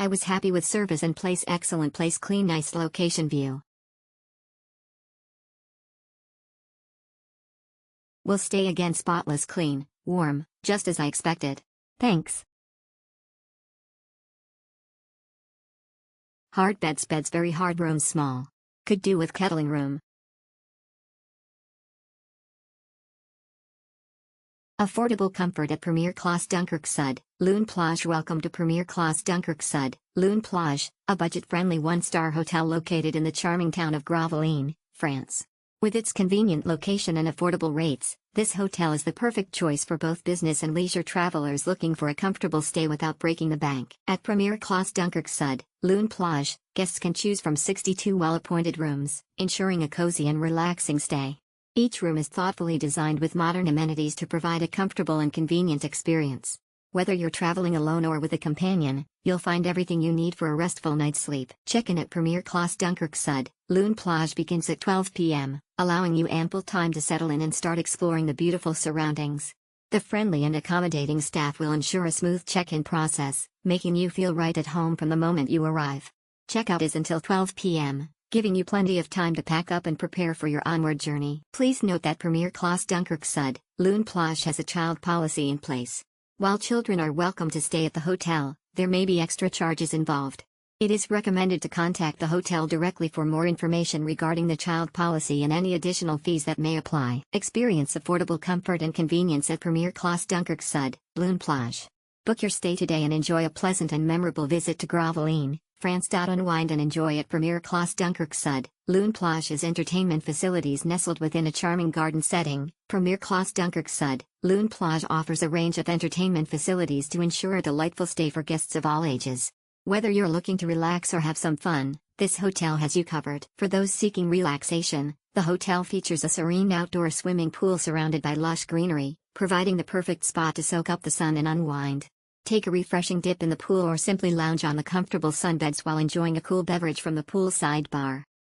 I was happy with service and place. Excellent place, clean, nice location, view. Will stay again, spotless, clean, warm, just as I expected. Thanks. Hard beds, very hard, room small. Could do with kettling room. Affordable comfort at Premiere Classe Dunkerque Sud, Loon Plage. Welcome to Premiere Classe Dunkerque Sud, Loon Plage, a budget-friendly one-star hotel located in the charming town of Gravelines, France. With its convenient location and affordable rates, this hotel is the perfect choice for both business and leisure travelers looking for a comfortable stay without breaking the bank. At Premiere Classe Dunkerque Sud, Loon Plage, guests can choose from 62 well-appointed rooms, ensuring a cozy and relaxing stay. Each room is thoughtfully designed with modern amenities to provide a comfortable and convenient experience. Whether you're traveling alone or with a companion, you'll find everything you need for a restful night's sleep. Check-in at Premiere Classe Dunkerque Sud, Loon Plage begins at 12 p.m., allowing you ample time to settle in and start exploring the beautiful surroundings. The friendly and accommodating staff will ensure a smooth check-in process, making you feel right at home from the moment you arrive. Checkout is until 12 p.m., giving you plenty of time to pack up and prepare for your onward journey. Please note that Premiere Classe Dunkerque Sud, Loon Plage has a child policy in place. While children are welcome to stay at the hotel, there may be extra charges involved. It is recommended to contact the hotel directly for more information regarding the child policy and any additional fees that may apply. Experience affordable comfort and convenience at Premiere Classe Dunkerque Sud, Loon Plage. Book your stay today and enjoy a pleasant and memorable visit to Gravelines, France. Unwind and enjoy at Premiere Classe Dunkerque Sud, Loon Plage's entertainment facilities nestled within a charming garden setting. Premiere Classe Dunkerque Sud, Loon Plage offers a range of entertainment facilities to ensure a delightful stay for guests of all ages. Whether you're looking to relax or have some fun, this hotel has you covered. For those seeking relaxation, the hotel features a serene outdoor swimming pool surrounded by lush greenery, providing the perfect spot to soak up the sun and unwind. Take a refreshing dip in the pool or simply lounge on the comfortable sunbeds while enjoying a cool beverage from the poolside bar.